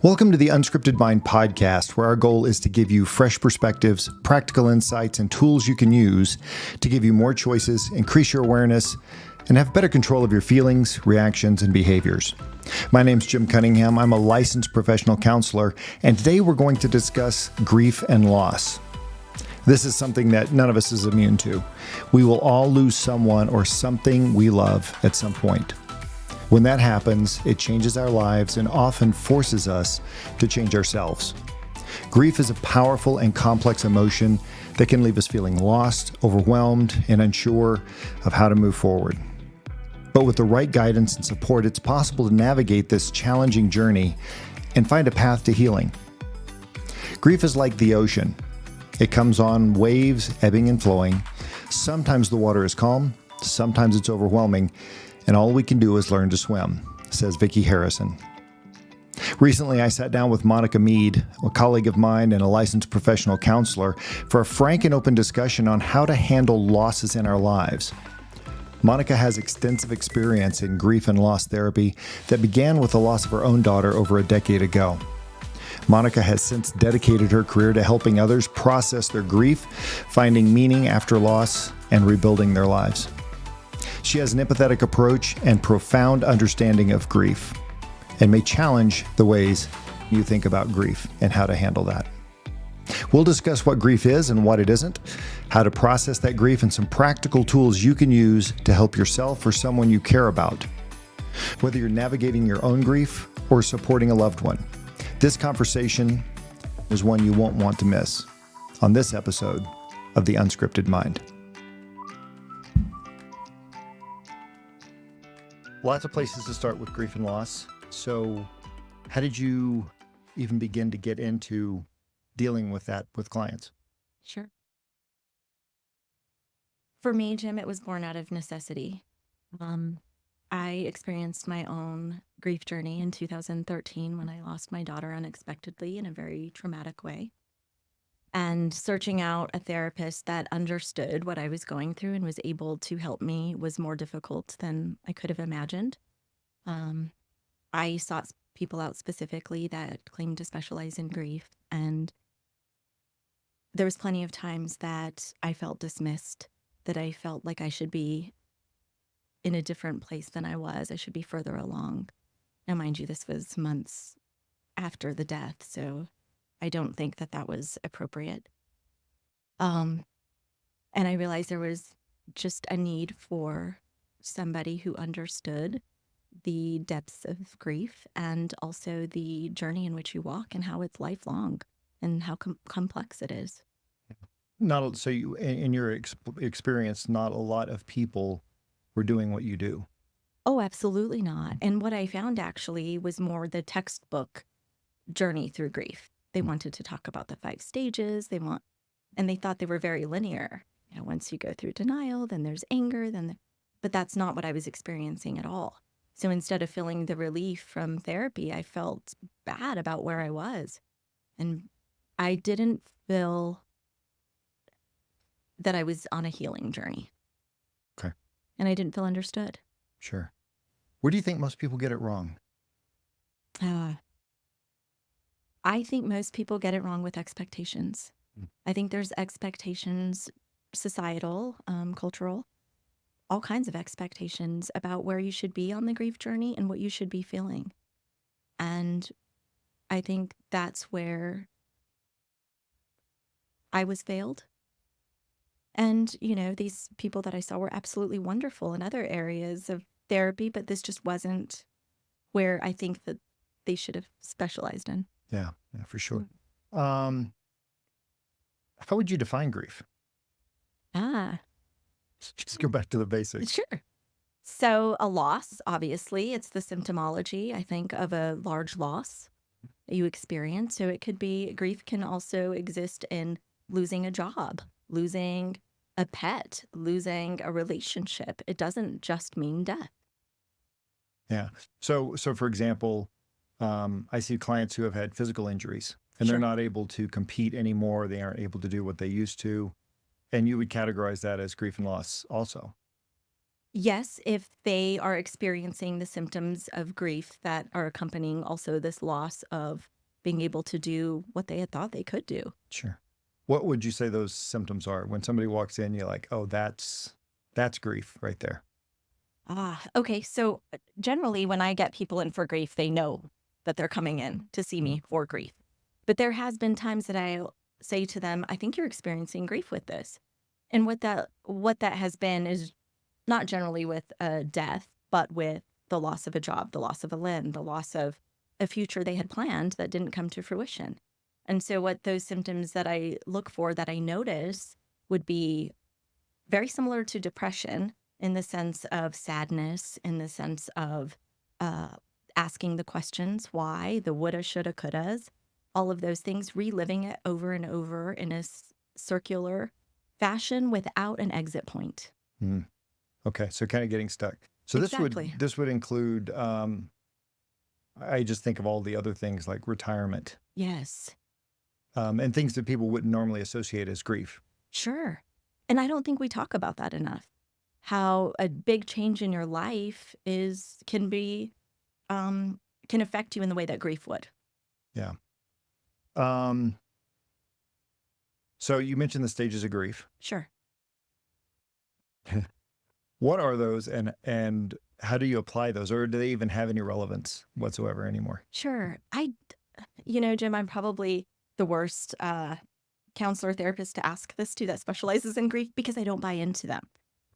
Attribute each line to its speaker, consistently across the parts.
Speaker 1: Welcome to the Unscripted Mind podcast, where our goal is to give you fresh perspectives, practical insights, and tools you can use to give you more choices, increase your awareness, and have better control of your feelings, reactions, and behaviors. My name's Jim Cunningham. I'm a licensed professional counselor, and today we're going to discuss grief and loss. This is something that none of us is immune to. We will all lose someone or something we love at some point. When that happens, it changes our lives and often forces us to change ourselves. Grief is a powerful and complex emotion that can leave us feeling lost, overwhelmed, and unsure of how to move forward. But with the right guidance and support, it's possible to navigate this challenging journey and find a path to healing. Grief is like the ocean. It comes on waves, ebbing and flowing. Sometimes the water is calm, sometimes it's overwhelming, and all we can do is learn to swim, says Vicki Harrison. Recently, I sat down with Monica Meade, a colleague of mine and a licensed professional counselor, for a frank and open discussion on how to handle losses in our lives. Monica has extensive experience in grief and loss therapy that began with the loss of her own daughter over a decade ago. Monica has since dedicated her career to helping others process their grief, finding meaning after loss, and rebuilding their lives. She has an empathetic approach and profound understanding of grief, and may challenge the ways you think about grief and how to handle that. We'll discuss what grief is and what it isn't, how to process that grief, and some practical tools you can use to help yourself or someone you care about. Whether you're navigating your own grief or supporting a loved one, this conversation is one you won't want to miss on this episode of The Unscripted Mind. Lots of places to start with grief and loss. So how did you even begin to get into dealing with that with clients?
Speaker 2: Sure. For me, Jim, it was born out of necessity. I experienced my own grief journey in 2013 when I lost my daughter unexpectedly in a very traumatic way. And searching out a therapist that understood what I was going through and was able to help me was more difficult than I could have imagined. I sought people out specifically that claimed to specialize in grief, and there was plenty of times that I felt dismissed, that I felt like I should be in a different place than I was. I should be further along. Now, mind you, this was months after the death, so I don't think that that was appropriate. And I realized there was just a need for somebody who understood the depths of grief and also the journey in which you walk and how it's lifelong and how complex it is.
Speaker 1: So you, in your experience, not a lot of people were doing what you do.
Speaker 2: Oh, absolutely not. And what I found actually was more the textbook journey through grief. They wanted to talk about the 5 stages. And they thought they were very linear. You know, once you go through denial, then there's anger, but that's not what I was experiencing at all. So instead of feeling the relief from therapy, I felt bad about where I was. And I didn't feel that I was on a healing journey.
Speaker 1: Okay.
Speaker 2: And I didn't feel understood.
Speaker 1: Sure. Where do you think most people get it wrong?
Speaker 2: I think most people get it wrong with expectations. I think there's expectations, societal, cultural, all kinds of expectations about where you should be on the grief journey and what you should be feeling. And I think that's where I was failed. And, you know, these people that I saw were absolutely wonderful in other areas of therapy, but this just wasn't where I think that they should have specialized in.
Speaker 1: Yeah, for sure. How would you define grief? Just go back to the basics.
Speaker 2: Sure. So a loss, obviously, it's the symptomology, I think, of a large loss that you experience. So it could be, grief can also exist in losing a job, losing a pet, losing a relationship. It doesn't just mean death.
Speaker 1: Yeah. So for example, I see clients who have had physical injuries and
Speaker 2: Sure.
Speaker 1: they're not able to compete anymore. They aren't able to do what they used to. And you would categorize that as grief and loss also.
Speaker 2: Yes, if they are experiencing the symptoms of grief that are accompanying also this loss of being able to do what they had thought they could do.
Speaker 1: Sure. What would you say those symptoms are? When somebody walks in, you're like, oh, that's grief right there.
Speaker 2: Okay. So generally, when I get people in for grief, they know that they're coming in to see me for grief. But there has been times that I say to them, I think you're experiencing grief with this. And what that has been is not generally with a death, but with the loss of a job, the loss of a limb, the loss of a future they had planned that didn't come to fruition. And so what those symptoms that I look for that I notice would be very similar to depression in the sense of sadness, in the sense of uh, asking the questions why, the woulda, shoulda, couldas, all of those things, reliving it over and over in a circular fashion without an exit point.
Speaker 1: Mm. Okay, so kind of getting stuck. So
Speaker 2: Exactly.
Speaker 1: this would include. I just think of all the other things like retirement,
Speaker 2: Yes,
Speaker 1: and things that people wouldn't normally associate as grief.
Speaker 2: sure. And I don't think we talk about that enough. How a big change in your life can be can affect you in the way that grief would.
Speaker 1: Yeah. Um, so you mentioned the stages of grief.
Speaker 2: Sure.
Speaker 1: What are those, and how do you apply those, or do they even have any relevance whatsoever anymore?
Speaker 2: Sure. Jim, I'm probably the worst counselor therapist to ask this to that specializes in grief because I don't buy into them.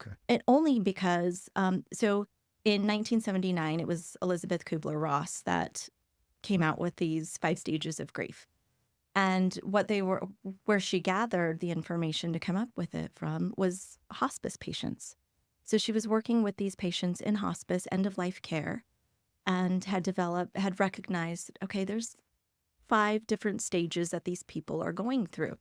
Speaker 1: Okay.
Speaker 2: And only because, so in 1979, it was Elizabeth Kubler-Ross that came out with these 5 stages of grief. And where she gathered the information to come up with it from was hospice patients. So she was working with these patients in hospice, end of life care, and had recognized, okay, there's 5 different stages that these people are going through.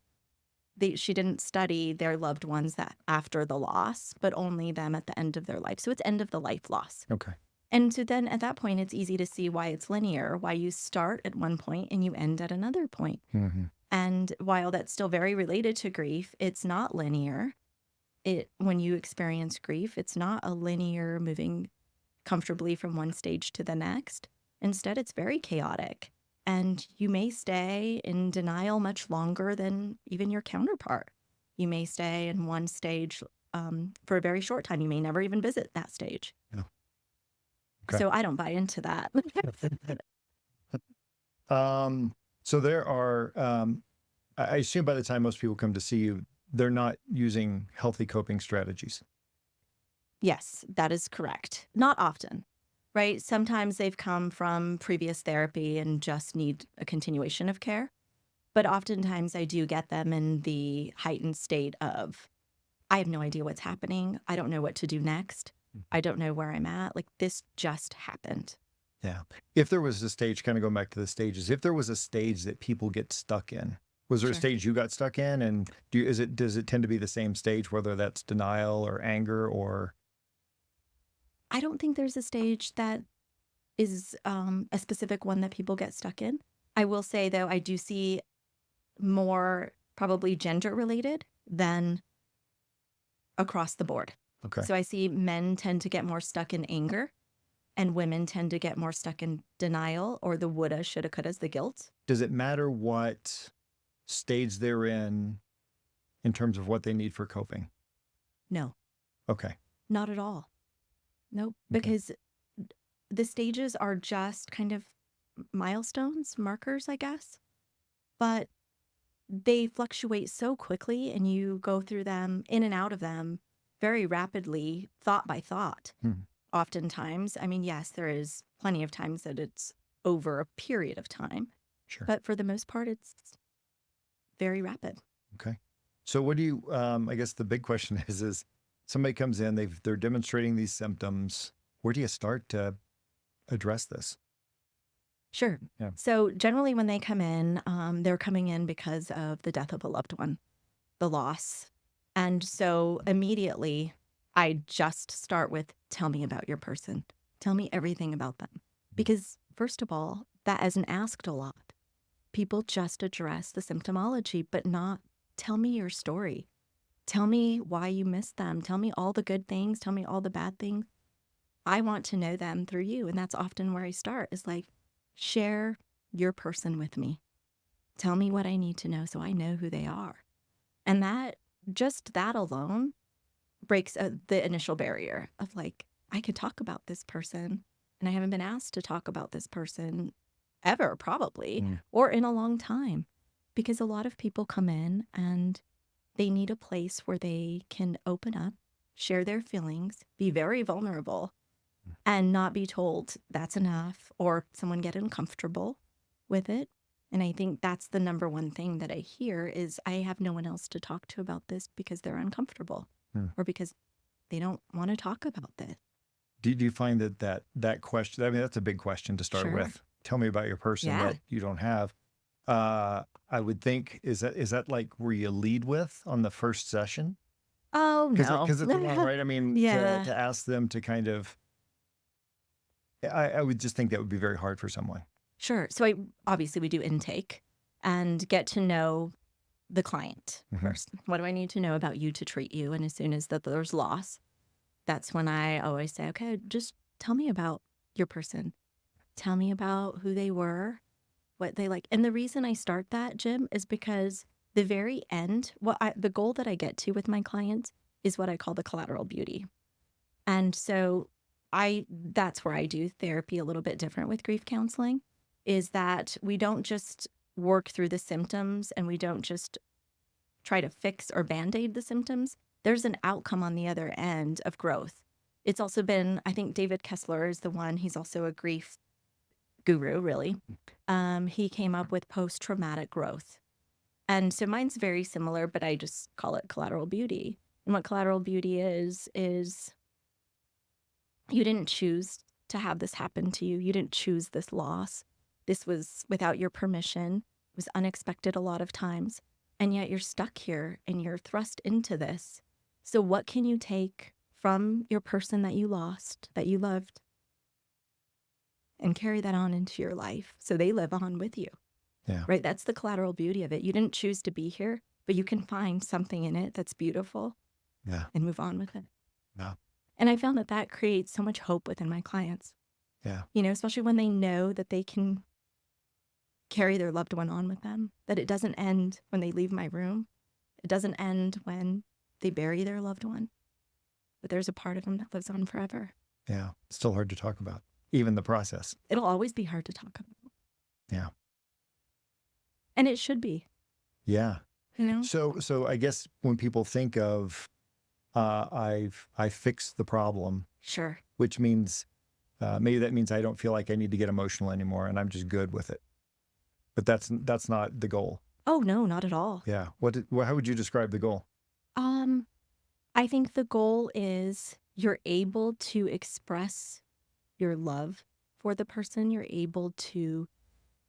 Speaker 2: She didn't study their loved ones that after the loss, but only them at the end of their life. So it's end of the life loss.
Speaker 1: Okay.
Speaker 2: And so then at that point, it's easy to see why it's linear, why you start at one point and you end at another point.
Speaker 1: Mm-hmm.
Speaker 2: And while that's still very related to grief, it's not linear. When you experience grief, it's not a linear moving comfortably from one stage to the next. Instead, it's very chaotic. And you may stay in denial much longer than even your counterpart. You may stay in one stage for a very short time. You may never even visit that stage.
Speaker 1: Yeah. Okay.
Speaker 2: So I don't buy into that.
Speaker 1: So there are, I assume by the time most people come to see you, they're not using healthy coping strategies.
Speaker 2: Yes, that is correct. Not often, right? Sometimes they've come from previous therapy and just need a continuation of care. But oftentimes I do get them in the heightened state of, I have no idea what's happening. I don't know what to do next. I don't know where I'm at. Like this just happened.
Speaker 1: Yeah. If there was a stage, kind of going back to the stages, if there was a stage that people get stuck in, was there a
Speaker 2: Sure.
Speaker 1: stage you got stuck in? And does it tend to be the same stage, whether that's denial or anger or?
Speaker 2: I don't think there's a stage that is a specific one that people get stuck in. I will say, though, I do see more probably gender related than across the board.
Speaker 1: Okay.
Speaker 2: So I see men tend to get more stuck in anger and women tend to get more stuck in denial or the woulda, shoulda, couldas, the guilt.
Speaker 1: Does it matter what stage they're in terms of what they need for coping?
Speaker 2: No,
Speaker 1: Okay.
Speaker 2: not at all. Nope.
Speaker 1: Okay.
Speaker 2: Because the stages are just kind of milestones, markers, I guess. But they fluctuate so quickly and you go through them, in and out of them very rapidly, thought by thought. Oftentimes, I mean, yes, there is plenty of times that it's over a period of time,
Speaker 1: Sure.
Speaker 2: but for the most part, it's very rapid.
Speaker 1: Okay. So what do you, I guess the big question is somebody comes in, they're demonstrating these symptoms. Where do you start to address this?
Speaker 2: Sure.
Speaker 1: Yeah.
Speaker 2: So generally when they come in, they're coming in because of the death of a loved one, the loss. And so immediately I just start with, tell me about your person. Tell me everything about them. Because first of all, that isn't asked a lot. People just address the symptomology, but not tell me your story. Tell me why you miss them. Tell me all the good things. Tell me all the bad things. I want to know them through you. And that's often where I start, is like, share your person with me. Tell me what I need to know so I know who they are. And just that alone breaks the initial barrier of like, I could talk about this person and I haven't been asked to talk about this person ever, probably, or in a long time. Because a lot of people come in and they need a place where they can open up, share their feelings, be very vulnerable, and not be told that's enough or someone get uncomfortable with it. And I think that's the number one thing that I hear is I have no one else to talk to about this because they're uncomfortable or because they don't want to talk about this.
Speaker 1: Do you find that question, I mean, that's a big question to start with. Tell me about your person that you don't have. I would think, is that like where you lead with on the first session?
Speaker 2: Oh, no.
Speaker 1: Because it's long, right? I mean, to ask them to kind of, I would just think that would be very hard for someone.
Speaker 2: Sure. So obviously we do intake and get to know the client first. What do I need to know about you to treat you? And as soon as there's loss, that's when I always say, okay, just tell me about your person. Tell me about who they were, what they like. And the reason I start that, Jim, is because the very end, the goal that I get to with my clients is what I call the collateral beauty. And so that's where I do therapy a little bit different with grief counseling, is that we don't just work through the symptoms and we don't just try to fix or band-aid the symptoms. There's an outcome on the other end of growth. It's also been, I think David Kessler is the one, he's also a grief guru, really. He came up with post-traumatic growth. And so mine's very similar, but I just call it collateral beauty. And what collateral beauty is you didn't choose to have this happen to you. You didn't choose this loss. This was without your permission. It was unexpected a lot of times. And yet you're stuck here and you're thrust into this. So what can you take from your person that you lost, that you loved, and carry that on into your life so they live on with you?
Speaker 1: Yeah.
Speaker 2: Right? That's the collateral beauty of it. You didn't choose to be here, but you can find something in it that's beautiful and move on with it.
Speaker 1: Yeah.
Speaker 2: And I found that creates so much hope within my clients.
Speaker 1: Yeah.
Speaker 2: You know, especially when they know that they can carry their loved one on with them, that it doesn't end when they leave my room. It doesn't end when they bury their loved one, but there's a part of them that lives on forever.
Speaker 1: Yeah. It's still hard to talk about, even the process.
Speaker 2: It'll always be hard to talk about.
Speaker 1: Yeah.
Speaker 2: And it should be.
Speaker 1: Yeah.
Speaker 2: You know?
Speaker 1: So I guess when people think of, I fixed the problem.
Speaker 2: Sure.
Speaker 1: Which means, maybe that means I don't feel like I need to get emotional anymore and I'm just good with it. But that's not the goal.
Speaker 2: Oh, no, not at all.
Speaker 1: Yeah. How would you describe the goal?
Speaker 2: I think the goal is you're able to express your love for the person. You're able to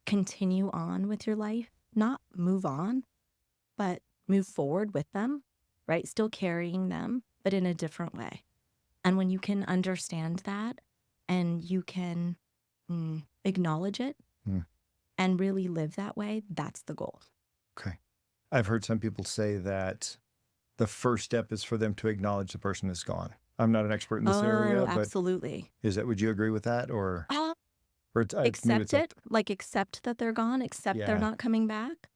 Speaker 2: continue on with your life, not move on, but move forward with them, right? Still carrying them, but in a different way. And when you can understand that and you can acknowledge it and really live that way, that's the goal.
Speaker 1: Okay. I've heard some people say that the first step is for them to acknowledge the person is gone. I'm not an expert in this area, but
Speaker 2: absolutely.
Speaker 1: Would you agree with that, or
Speaker 2: accept it, like accept that they're gone, accept they're not coming back?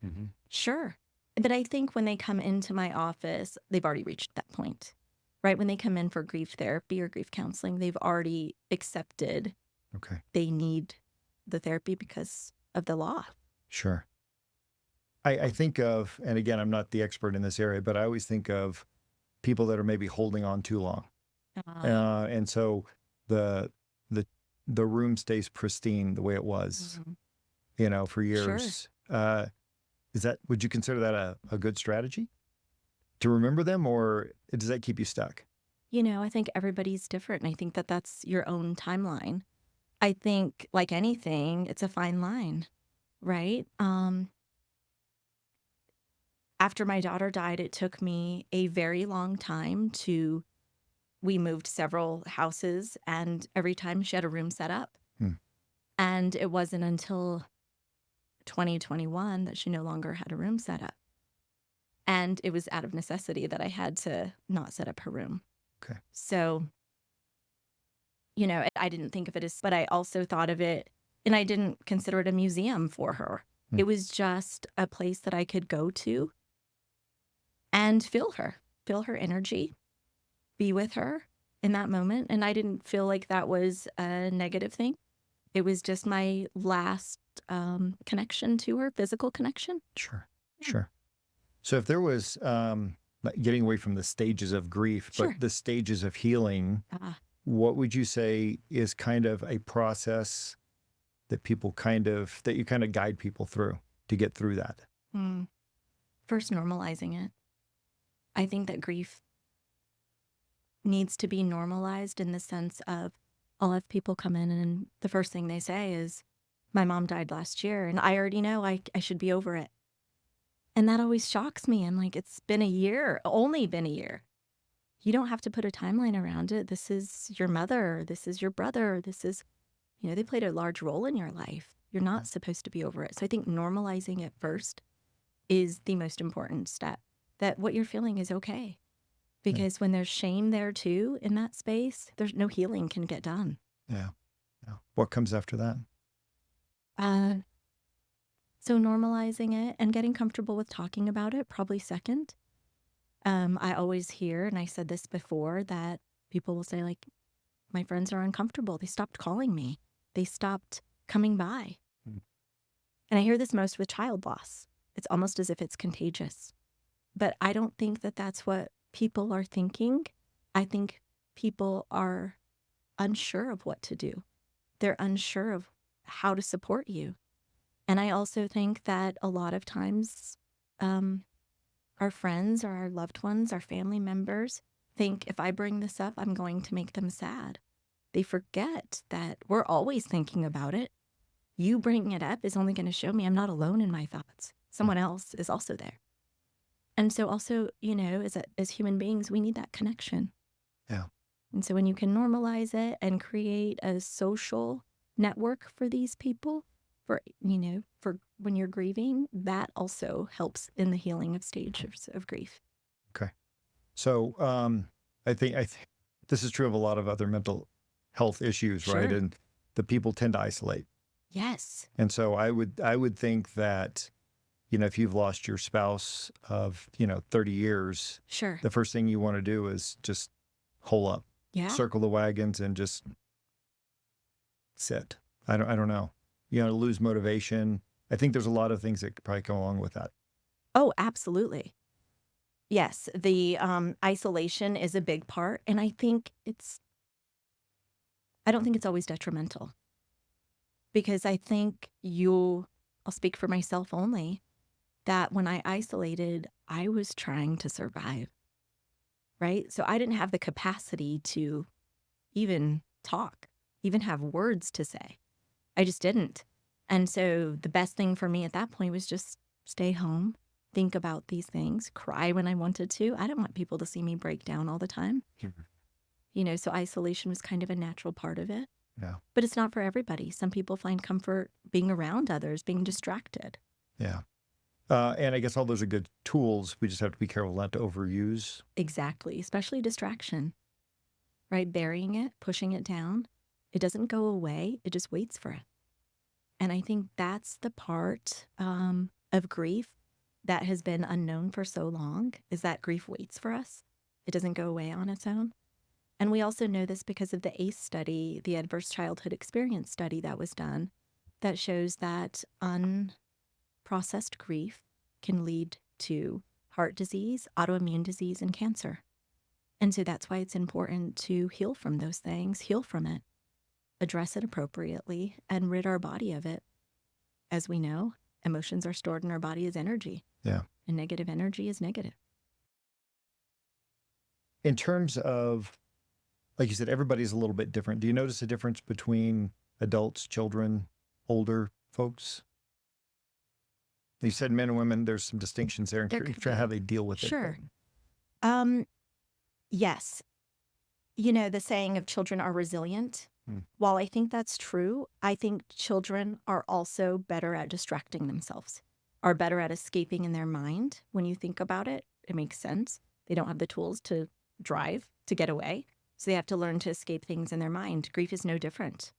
Speaker 2: Sure. But I think when they come into my office, they've already reached that point, right? When they come in for grief therapy or grief counseling, they've already accepted they need the therapy because of the loss.
Speaker 1: Sure. I think of, and again, I'm not the expert in this area, but I always think of people that are maybe holding on too long. And so the room stays pristine the way it was, for years. Sure. Would you consider that a good strategy to remember them, or does that keep you stuck?
Speaker 2: I think everybody's different. And I think that that's your own timeline. I think like anything, it's a fine line, right? After my daughter died, it took me a very long time we moved several houses, and every time she had a room set up. And it wasn't until 2021 that she no longer had a room set up. And it was out of necessity that I had to not set up her room.
Speaker 1: Okay.
Speaker 2: So, I didn't think of it as, but I also thought of it, and I didn't consider it a museum for her. It was just a place that I could go to and feel her energy, be with her in that moment. And I didn't feel like that was a negative thing. It was just my last connection to her, physical connection.
Speaker 1: Sure. Sure. So if there was, like getting away from the stages of grief,
Speaker 2: Sure.
Speaker 1: but the stages of healing, what would you say is kind of a process that that you kind of guide people through to get through that?
Speaker 2: First, normalizing it. I think that grief needs to be normalized in the sense of, I'll have people come in and the first thing they say is, my mom died last year and I already know I should be over it. And that always shocks me. I'm like, it's been a year, only been a year. You don't have to put a timeline around it. This is your mother. This is your brother. This is, they played a large role in your life. You're not supposed to be over it. So I think normalizing it first is the most important step, that what you're feeling is okay. Because when there's shame there too, in that space, there's no healing can get done.
Speaker 1: Yeah. What comes after that?
Speaker 2: So normalizing it and getting comfortable with talking about it, probably second. I always hear, and I said this before, that people will say, like, my friends are uncomfortable. They stopped calling me. They stopped coming by. And I hear this most with child loss. It's almost as if it's contagious. But I don't think that that's what people are thinking. I think people are unsure of what to do. They're unsure of how to support you. And I also think that a lot of times our friends or our loved ones, our family members, think if I bring this up, I'm going to make them sad. They forget that we're always thinking about it. You bringing it up is only going to show me I'm not alone in my thoughts. Someone else is also there. And so also, as human beings, we need that connection.
Speaker 1: Yeah.
Speaker 2: And so when you can normalize it and create a social network for these people, for when you're grieving, that also helps in the healing of stages of grief.
Speaker 1: Okay. So I think this is true of a lot of other mental health issues,
Speaker 2: Sure.
Speaker 1: right? And the people tend to isolate.
Speaker 2: Yes.
Speaker 1: And so I would think that, if you've lost your spouse of, 30 years,
Speaker 2: Sure.
Speaker 1: the first thing you want to do is just hole up, circle the wagons and just sit. I don't know. Lose motivation. I think there's a lot of things that could probably come along with that.
Speaker 2: Oh, absolutely. Yes. The isolation is a big part. And I don't think it's always detrimental. Because I think I'll speak for myself only, that when I isolated, I was trying to survive, right? So I didn't have the capacity to even talk, even have words to say. I just didn't. And so the best thing for me at that point was just stay home, think about these things, cry when I wanted to. I didn't want people to see me break down all the time. So isolation was kind of a natural part of it.
Speaker 1: Yeah.
Speaker 2: But it's not for everybody. Some people find comfort being around others, being distracted.
Speaker 1: Yeah. And I guess all those are good tools. We just have to be careful not to overuse.
Speaker 2: Exactly. Especially distraction, right? Burying it, pushing it down. It doesn't go away. It just waits for it. And I think that's the part of grief that has been unknown for so long, is that grief waits for us. It doesn't go away on its own. And we also know this because of the ACE study, the Adverse Childhood Experience study that was done, that shows that unprocessed grief can lead to heart disease, autoimmune disease, and cancer. And so that's why it's important to heal from those things, heal from it, address it appropriately, and rid our body of it. As we know, emotions are stored in our body as energy.
Speaker 1: Yeah.
Speaker 2: And negative energy is negative.
Speaker 1: In terms of, like you said, everybody's a little bit different. Do you notice a difference between adults, children, older folks? You said men and women, there's some distinctions there. And how they deal with it.
Speaker 2: Sure. Yes. The saying of children are resilient. While I think that's true, I think children are also better at distracting themselves. are better at escaping in their mind. When you think about it, it makes sense. They don't have the tools to drive, to get away. So they have to learn to escape things in their mind. Grief is no different.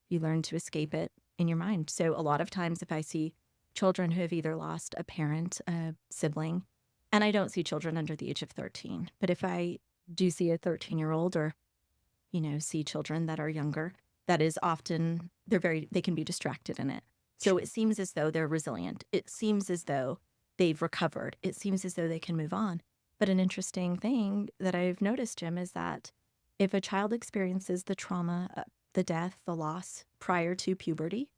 Speaker 2: You learn to escape it in your mind. So a lot of times if I see children who have either lost a parent, a sibling, and I don't see children under the age of 13, but if I do see a 13-year-old or, see children that are younger, that is often, they can be distracted in it. So it seems as though they're resilient. It seems as though they've recovered. It seems as though they can move on. But an interesting thing that I've noticed, Jim, is that if a child experiences the trauma, the death, the loss prior to puberty,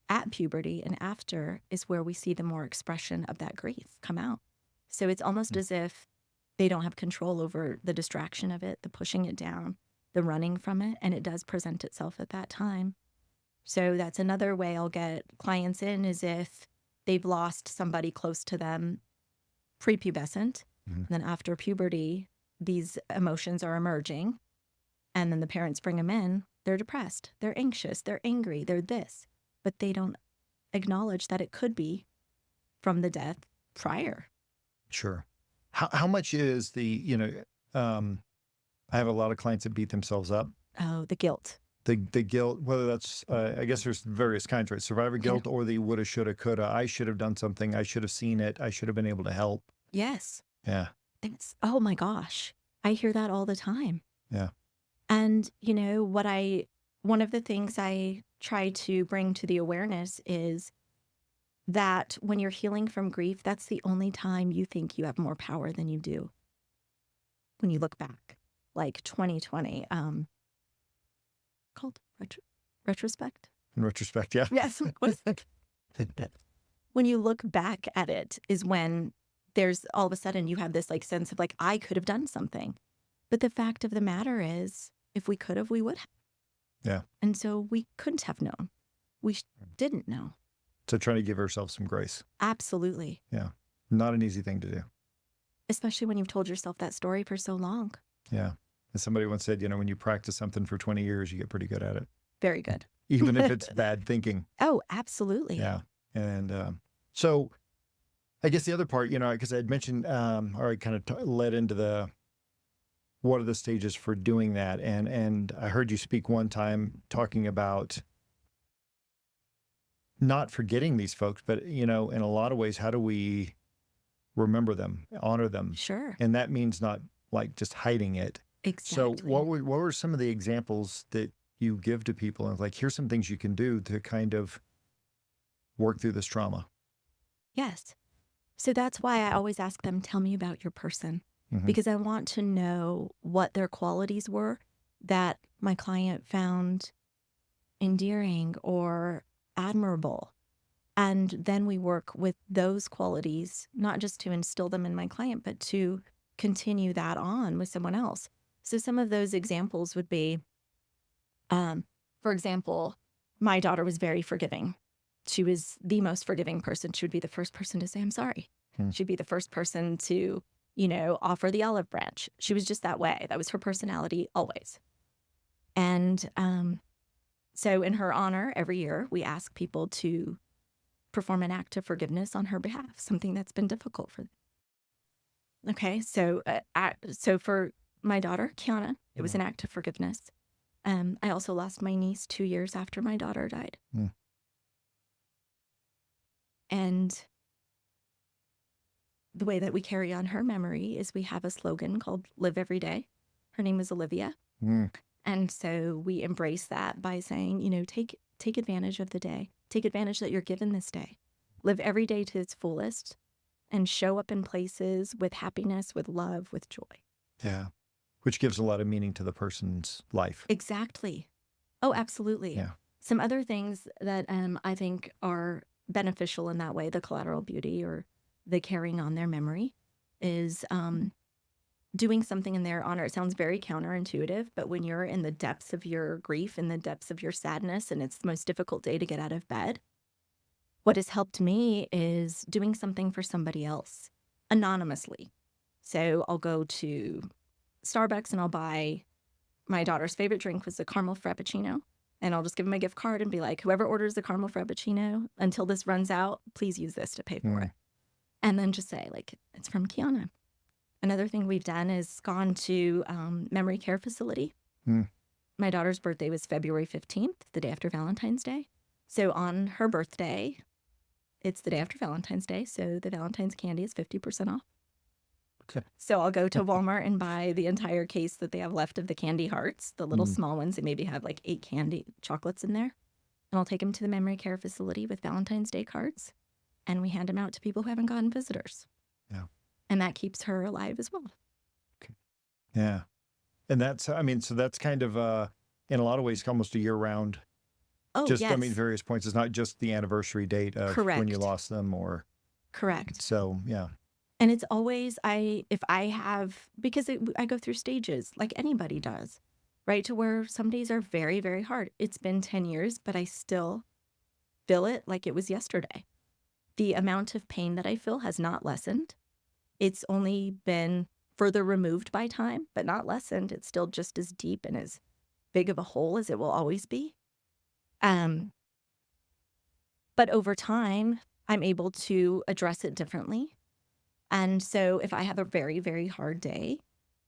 Speaker 2: at puberty and after is where we see the more expression of that grief come out. So it's almost as if they don't have control over the distraction of it, the pushing it down, the running from it, and it does present itself at that time. So that's another way I'll get clients in, is if they've lost somebody close to them prepubescent, then after puberty, these emotions are emerging, and then the parents bring them in, they're depressed, they're anxious, they're angry, they're this, but they don't acknowledge that it could be from the death prior.
Speaker 1: Sure. How much is I have a lot of clients that beat themselves up.
Speaker 2: Oh, the guilt.
Speaker 1: The guilt, whether that's, I guess there's various kinds, right? Survivor guilt or the woulda, shoulda, coulda. I should have done something. I should have seen it. I should have been able to help.
Speaker 2: Yes.
Speaker 1: Yeah.
Speaker 2: Oh my gosh. I hear that all the time.
Speaker 1: Yeah.
Speaker 2: And one of the things I try to bring to the awareness is that when you're healing from grief, that's the only time you think you have more power than you do. When you look back, like 2020, called Retrospect?
Speaker 1: In retrospect, yeah.
Speaker 2: Yes. When you look back at it is when there's all of a sudden you have this sense of I could have done something. But the fact of the matter is, if we could have, we would have.
Speaker 1: Yeah.
Speaker 2: And so we couldn't have known. We didn't know.
Speaker 1: So trying to give ourselves some grace.
Speaker 2: Absolutely.
Speaker 1: Yeah. Not an easy thing to do.
Speaker 2: Especially when you've told yourself that story for so long.
Speaker 1: Yeah. As somebody once said, when you practice something for 20 years, you get pretty good at it.
Speaker 2: Very good.
Speaker 1: Even if it's bad thinking.
Speaker 2: Oh, absolutely.
Speaker 1: Yeah. And so I guess the other part, because I had mentioned, or I kind of led into what are the stages for doing that? And I heard you speak one time talking about not forgetting these folks, but, in a lot of ways, how do we remember them, honor them?
Speaker 2: Sure.
Speaker 1: And that means not just hiding it.
Speaker 2: Exactly.
Speaker 1: So what were some of the examples that you give to people of here's some things you can do to kind of work through this trauma?
Speaker 2: Yes. So that's why I always ask them, tell me about your person, because I want to know what their qualities were that my client found endearing or admirable. And then we work with those qualities, not just to instill them in my client, but to continue that on with someone else. So some of those examples would be, for example, my daughter was very forgiving. She was the most forgiving person. She would be the first person to say, I'm sorry. She'd be the first person to, offer the olive branch. She was just that way. That was her personality always. And so in her honor, every year, we ask people to perform an act of forgiveness on her behalf, something that's been difficult for them. Okay, so for my daughter, Kiana, it was an act of forgiveness. I also lost my niece 2 years after my daughter died. And the way that we carry on her memory is we have a slogan called Live Every Day. Her name is Olivia. And so we embrace that by saying, take advantage of the day. Take advantage that you're given this day. Live every day to its fullest and show up in places with happiness, with love, with joy.
Speaker 1: Yeah. Which gives a lot of meaning to the person's life.
Speaker 2: Exactly. Oh, absolutely.
Speaker 1: Yeah.
Speaker 2: Some other things that I think are beneficial in that way, the collateral beauty or the carrying on their memory, is doing something in their honor. It sounds very counterintuitive, but when you're in the depths of your grief, in the depths of your sadness, and it's the most difficult day to get out of bed, what has helped me is doing something for somebody else anonymously. So I'll go to Starbucks and I'll buy, my daughter's favorite drink was a caramel frappuccino. And I'll just give them a gift card and be like, whoever orders the caramel frappuccino, until this runs out, please use this to pay for it. And then just say, like, it's from Kiana. Another thing we've done is gone to memory care facility. My daughter's birthday was February 15th, the day after Valentine's Day. So on her birthday, it's the day after Valentine's Day, so the Valentine's candy is 50% off.
Speaker 1: Okay.
Speaker 2: So I'll go to Walmart and buy the entire case that they have left of the candy hearts, the little small ones. They maybe have like 8 candy chocolates in there. And I'll take them to the memory care facility with Valentine's Day cards, and we hand them out to people who haven't gotten visitors.
Speaker 1: Yeah.
Speaker 2: And that keeps her alive as well.
Speaker 1: Okay. Yeah. And that's, I mean, so that's kind of, in a lot of ways, almost a year-round.
Speaker 2: Oh,
Speaker 1: just,
Speaker 2: yes.
Speaker 1: I mean, various points. It's not just the anniversary date of when you lost them or.
Speaker 2: Correct.
Speaker 1: So, yeah.
Speaker 2: And it's always, because I go through stages like anybody does, right? To where some days are very, very hard. It's been 10 years, but I still feel it like it was yesterday. The amount of pain that I feel has not lessened. It's only been further removed by time, but not lessened. It's still just as deep and as big of a hole as it will always be. But over time, I'm able to address it differently. And so if I have a very, very hard day,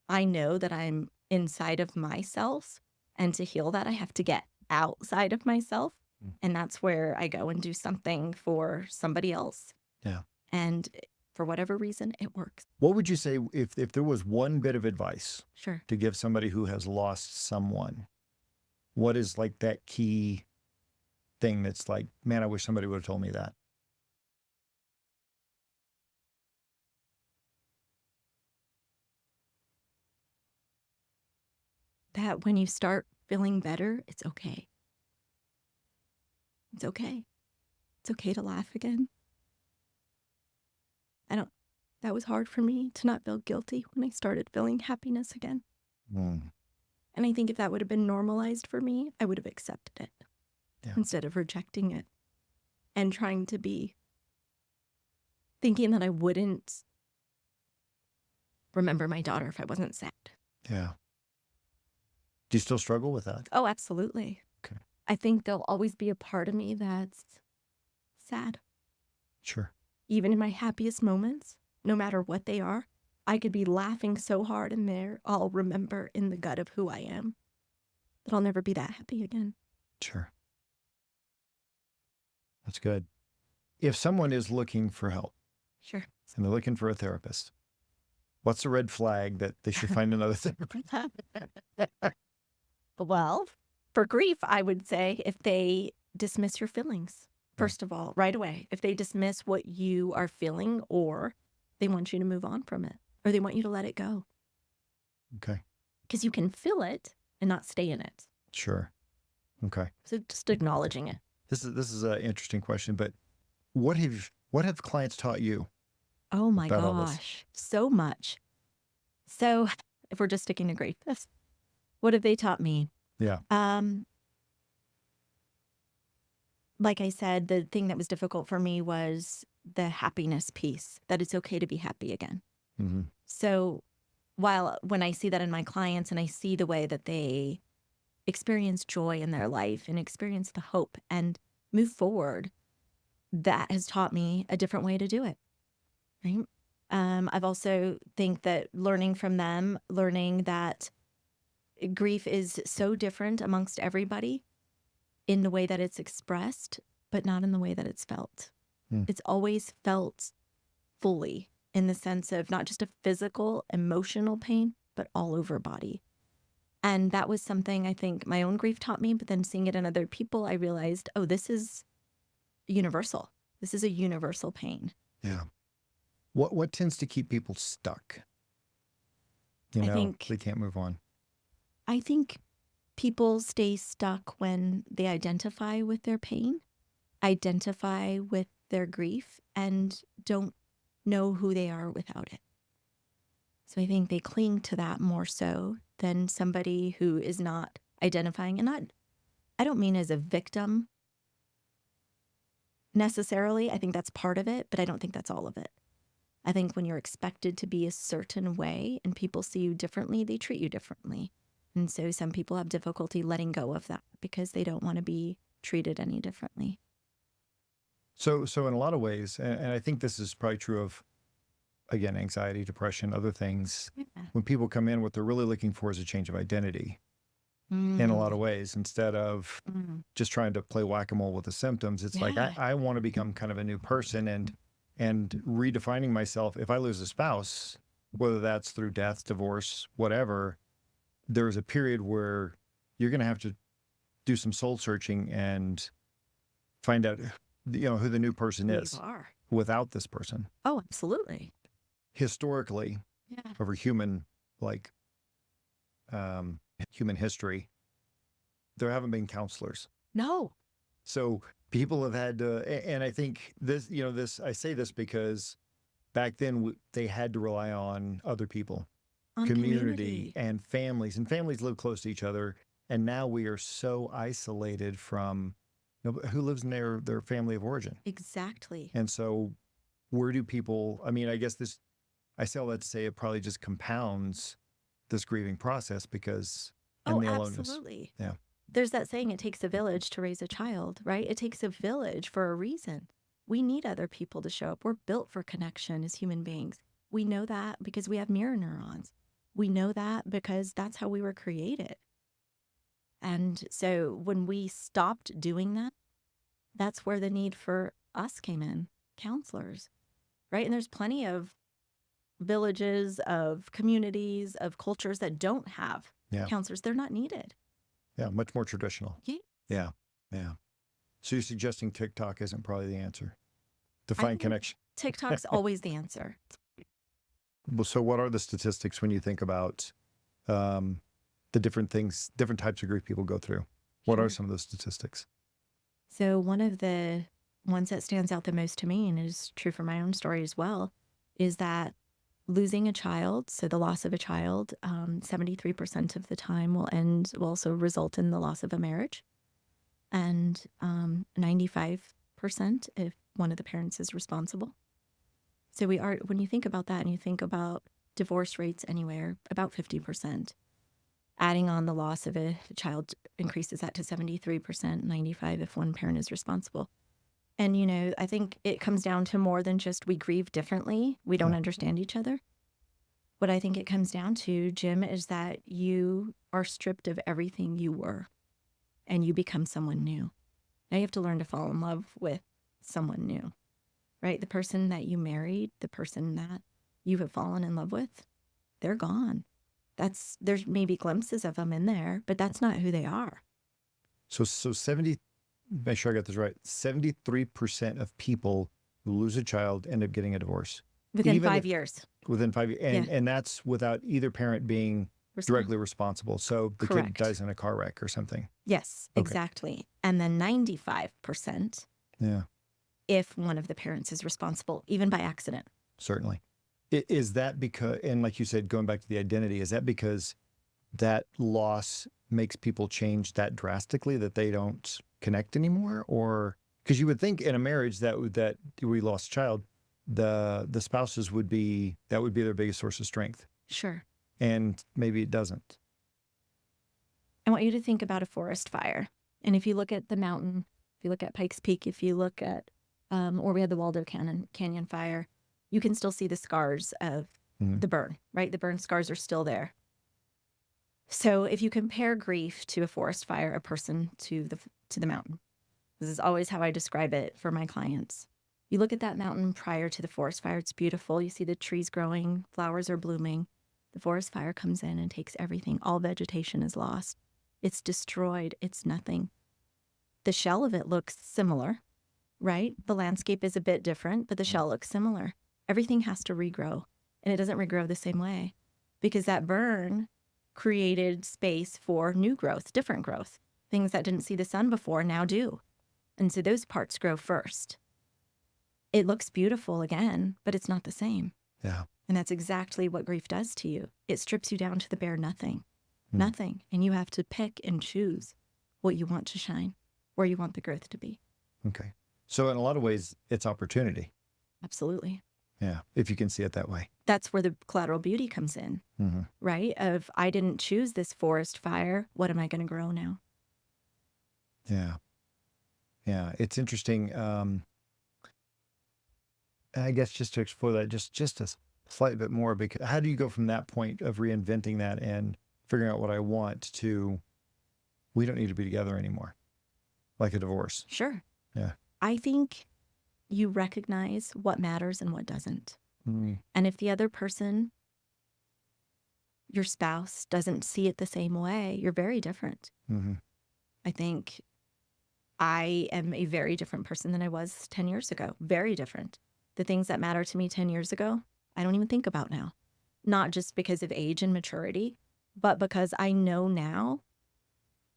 Speaker 2: I know that I'm inside of myself. And to heal that, I have to get outside of myself. And that's where I go and do something for somebody else.
Speaker 1: Yeah.
Speaker 2: And for whatever reason, it works.
Speaker 1: What would you say if there was one bit of advice
Speaker 2: Sure.
Speaker 1: to give somebody who has lost someone? What is like that key thing that's like, man, I wish somebody would have told me that?
Speaker 2: That when you start feeling better, it's okay. It's okay. It's okay to laugh again. That was hard for me to not feel guilty when I started feeling happiness again. And I think if that would have been normalized for me, I would have accepted it instead of rejecting it and thinking that I wouldn't remember my daughter if I wasn't sad.
Speaker 1: Yeah. Do you still struggle with that?
Speaker 2: Oh, absolutely.
Speaker 1: Okay.
Speaker 2: I think there'll always be a part of me that's sad.
Speaker 1: Sure.
Speaker 2: Even in my happiest moments, no matter what they are, I could be laughing so hard in there, I'll remember in the gut of who I am that I'll never be that happy again.
Speaker 1: Sure. That's good. If someone is looking for help,
Speaker 2: Sure,
Speaker 1: and they're looking for a therapist, what's the red flag that they should find another therapist?
Speaker 2: Well, for grief, I would say if they dismiss your feelings, first of all, right away, if they dismiss what you are feeling, or they want you to move on from it, or they want you to let it go.
Speaker 1: Okay.
Speaker 2: Because you can feel it and not stay in it.
Speaker 1: Sure. Okay.
Speaker 2: So just acknowledging it.
Speaker 1: This is an interesting question, but what have clients taught you?
Speaker 2: Oh my
Speaker 1: about all this?
Speaker 2: gosh, so much. So if we're just sticking to grief, what have they taught me?
Speaker 1: Yeah.
Speaker 2: Like I said, the thing that was difficult for me was the happiness piece, that it's okay to be happy again.
Speaker 1: Mm-hmm.
Speaker 2: So when I see that in my clients and I see the way that they experience joy in their life and experience the hope and move forward, that has taught me a different way to do it. Right. I've also think that learning from them, learning that grief is so different amongst everybody in the way that it's expressed, but not in the way that it's felt. It's always felt fully in the sense of not just a physical, emotional pain, but all over body. And that was something I think my own grief taught me, but then seeing it in other people, I realized, oh, this is universal. This is a universal pain.
Speaker 1: Yeah. What tends to keep people stuck?
Speaker 2: I think
Speaker 1: they can't move on.
Speaker 2: I think people stay stuck when they identify with their pain, identify with their grief, and don't know who they are without it. So I think they cling to that more so than somebody who is not identifying. And I don't mean as a victim necessarily. I think that's part of it, but I don't think that's all of it. I think when you're expected to be a certain way and people see you differently, they treat you differently. And so some people have difficulty letting go of that because they don't want to be treated any differently.
Speaker 1: So in a lot of ways, and I think this is probably true of, again, anxiety, depression, other things,
Speaker 2: Yeah.
Speaker 1: when people come in, what they're really looking for is a change of identity in a lot of ways, instead of just trying to play whack-a-mole with the symptoms. It's like,
Speaker 2: Yeah.
Speaker 1: I want to become kind of a new person, and redefining myself. If I lose a spouse, whether that's through death, divorce, whatever, there's a period where you're going to have to do some soul searching and find out, who the new person
Speaker 2: Who you
Speaker 1: is
Speaker 2: are.
Speaker 1: without this person.
Speaker 2: Oh, absolutely.
Speaker 1: Historically,
Speaker 2: Yeah.
Speaker 1: over human history, there haven't been counselors.
Speaker 2: No.
Speaker 1: So people have had to, and I think this, I say this because back then they had to rely on other people,
Speaker 2: On
Speaker 1: community and families live close to each other. And now we are so isolated from who lives in their family of origin.
Speaker 2: Exactly.
Speaker 1: And so where do people, I guess I say all that to say it probably just compounds this grieving process because, and the aloneness.
Speaker 2: Absolutely.
Speaker 1: Yeah.
Speaker 2: There's that saying, it takes a village to raise a child, right? It takes a village for a reason. We need other people to show up. We're built for connection as human beings. We know that because we have mirror neurons. We know that because that's how we were created. And so when we stopped doing that, that's where the need for us came in, counselors, right? And there's plenty of villages, of communities, of cultures that don't have counselors. They're not needed.
Speaker 1: Yeah, much more traditional.
Speaker 2: Yeah.
Speaker 1: Yeah. So you're suggesting TikTok isn't probably the answer to find connection?
Speaker 2: TikTok's always the answer.
Speaker 1: Well, so what are the statistics when you think about the different types of grief people go through? What are some of those statistics?
Speaker 2: So one of the ones that stands out the most to me, and is true for my own story as well, is that losing a child, so the loss of a child, 73% of the time will also result in the loss of a marriage, and 95% if one of the parents is responsible. So when you think about that and you think about divorce rates anywhere, about 50%. Adding on the loss of a child increases that to 73%, 95% if one parent is responsible. And, I think it comes down to more than just we grieve differently. We don't understand each other. What I think it comes down to, Jim, is that you are stripped of everything you were and you become someone new. Now you have to learn to fall in love with someone new, right? The person that you married, the person that you have fallen in love with, they're gone. There's maybe glimpses of them in there, but that's not who they are.
Speaker 1: So 70, make sure I got this right, 73% of people who lose a child end up getting a divorce.
Speaker 2: Within 5 years.
Speaker 1: Within 5 years. And that's without either parent being directly responsible. So the kid dies in a car wreck or something.
Speaker 2: Yes, exactly. And then 95%.
Speaker 1: Yeah.
Speaker 2: If one of the parents is responsible, even by accident.
Speaker 1: Certainly. Is that because, and like you said, going back to the identity, is that because that loss makes people change that drastically, that they don't connect anymore? Or because you would think in a marriage that we lost a child, the spouses would be their biggest source of strength.
Speaker 2: Sure.
Speaker 1: And maybe it doesn't.
Speaker 2: I want you to think about a forest fire. And if you look at the mountain, if you look at Pikes Peak, if you look at, or we had the Waldo Canyon fire, you can still see the scars of the burn, right? The burn scars are still there. So if you compare grief to a forest fire, a person to the mountain, this is always how I describe it for my clients. You look at that mountain prior to the forest fire, it's beautiful. You see the trees growing, flowers are blooming. The forest fire comes in and takes everything. All vegetation is lost. It's destroyed. It's nothing. The shell of it looks similar, right? The landscape is a bit different, but the shell looks similar. Everything has to regrow, and it doesn't regrow the same way because that burn created space for new growth, different growth. Things that didn't see the sun before now do. And so those parts grow first. It looks beautiful again, but it's not the same.
Speaker 1: Yeah.
Speaker 2: And that's exactly what grief does to you. It strips you down to the bare nothing. Nothing. And you have to pick and choose what you want to shine, where you want the growth to be.
Speaker 1: Okay. So in a lot of ways, it's opportunity.
Speaker 2: Absolutely.
Speaker 1: Yeah. If you can see it that way.
Speaker 2: That's where the collateral beauty comes in, right? Of I didn't choose this forest fire. What am I going to grow now?
Speaker 1: Yeah. Yeah. It's interesting. I guess just to explore that just a slightly bit more, because how do you go from that point of reinventing that and figuring out what I want to, we don't need to be together anymore, like a divorce?
Speaker 2: Sure.
Speaker 1: Yeah.
Speaker 2: I think you recognize what matters and what doesn't.
Speaker 1: Mm.
Speaker 2: And if the other person, your spouse, doesn't see it the same way, you're very different.
Speaker 1: Mm-hmm.
Speaker 2: I think I am a very different person than I was 10 years ago. Very different. The things that matter to me 10 years ago, I don't even think about now. Not just because of age and maturity, but because I know now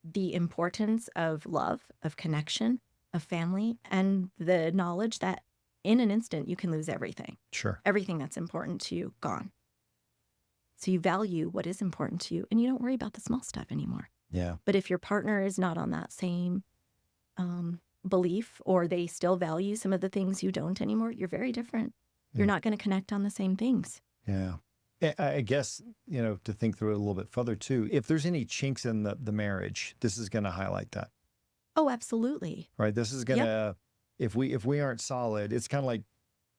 Speaker 2: the importance of love, of connection, of family, and the knowledge that in an instant you can lose everything.
Speaker 1: Sure.
Speaker 2: Everything that's important to you, gone. So you value what is important to you and you don't worry about the small stuff anymore.
Speaker 1: Yeah.
Speaker 2: But if your partner is not on that same belief, or they still value some of the things you don't anymore, you're very different. You're not going to connect on the same things.
Speaker 1: Yeah. I guess, to think through it a little bit further too, if there's any chinks in the marriage, this is going to highlight that.
Speaker 2: Oh, absolutely.
Speaker 1: Right. This is going to, if we aren't solid, it's kind of like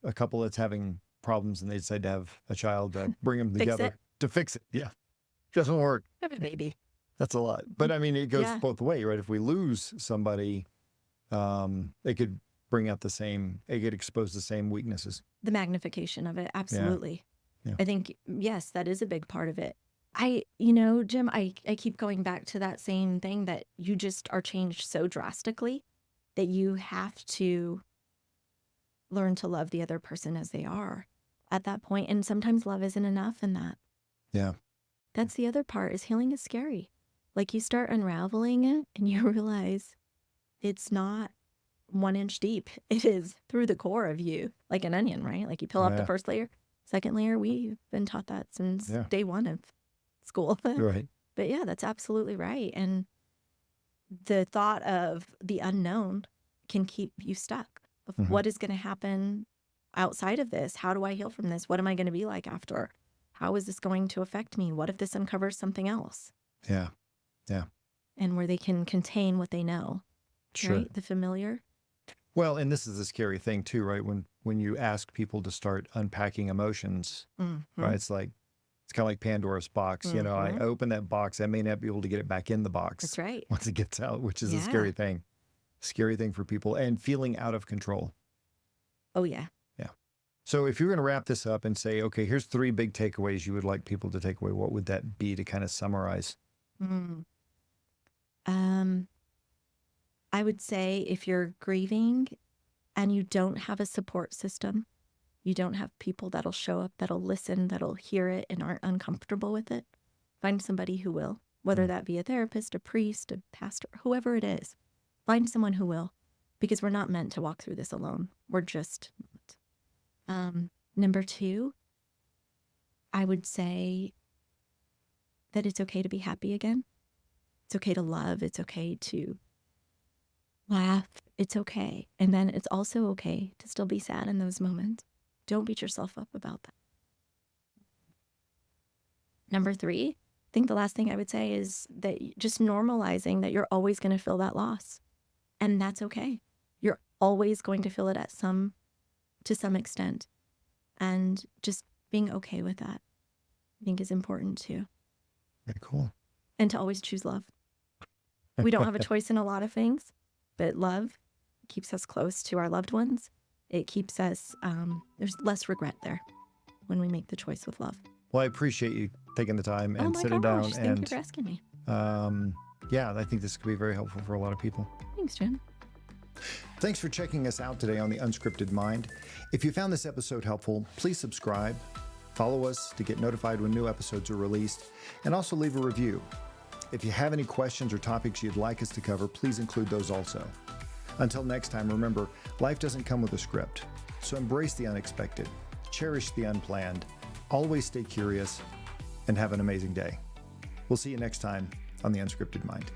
Speaker 1: a couple that's having problems and they decide to have a child, bring them together to fix it. Yeah. Doesn't work.
Speaker 2: Have a baby.
Speaker 1: That's a lot. But I mean, it goes both ways, right? If we lose somebody, it could bring out it could expose the same weaknesses.
Speaker 2: The magnification of it. Absolutely.
Speaker 1: Yeah.
Speaker 2: I think, yes, that is a big part of it. Jim, I keep going back to that same thing, that you just are changed so drastically that you have to learn to love the other person as they are at that point. And sometimes love isn't enough in that.
Speaker 1: Yeah.
Speaker 2: That's the other part, is healing is scary. Like, you start unraveling it and you realize it's not 1 inch deep. It is through the core of you, like an onion, right? Like, you peel off the first layer, second layer. We've been taught that since day one of school.
Speaker 1: Right.
Speaker 2: But yeah, that's absolutely right. And the thought of the unknown can keep you stuck. Of what is going to happen outside of this? How do I heal from this? What am I going to be like after? How is this going to affect me? What if this uncovers something else?
Speaker 1: Yeah. Yeah.
Speaker 2: And where they can contain what they know.
Speaker 1: Sure.
Speaker 2: Right? The familiar.
Speaker 1: Well, and this is a scary thing too, right? When you ask people to start unpacking emotions, right? It's kind of like Pandora's box. I open that box, I may not be able to get it back in the box.
Speaker 2: That's right.
Speaker 1: Once it gets out, which is a scary thing. Scary thing for people, and feeling out of control.
Speaker 2: Oh, yeah.
Speaker 1: Yeah. So if you're going to wrap this up and say, okay, here's 3 big takeaways you would like people to take away, what would that be to kind of summarize?
Speaker 2: I would say, if you're grieving and you don't have a support system, you don't have people that'll show up, that'll listen, that'll hear it and aren't uncomfortable with it, find somebody who will, whether that be a therapist, a priest, a pastor, whoever it is. Find someone who will, because we're not meant to walk through this alone. We're just not. Number 2, I would say that it's okay to be happy again. It's okay to love. It's okay to laugh. It's okay. And then it's also okay to still be sad in those moments. Don't beat yourself up about that. Number 3, I think the last thing I would say is that just normalizing that you're always going to feel that loss. And that's okay. You're always going to feel it to some extent. And just being okay with that, I think, is important too.
Speaker 1: Very cool.
Speaker 2: And to always choose love. We don't have a choice in a lot of things, but love keeps us close to our loved ones. It keeps us, there's less regret there when we make the choice with love.
Speaker 1: Well, I appreciate you taking the time and sitting down.
Speaker 2: Thank you for asking me.
Speaker 1: I think this could be very helpful for a lot of people.
Speaker 2: Thanks, Jen.
Speaker 1: Thanks for checking us out today on the Unscripted Mind. If you found this episode helpful, please subscribe, follow us to get notified when new episodes are released, and also leave a review. If you have any questions or topics you'd like us to cover, please include those also. Until next time, remember, life doesn't come with a script, so embrace the unexpected, cherish the unplanned, always stay curious, and have an amazing day. We'll see you next time on the Unscripted Mind.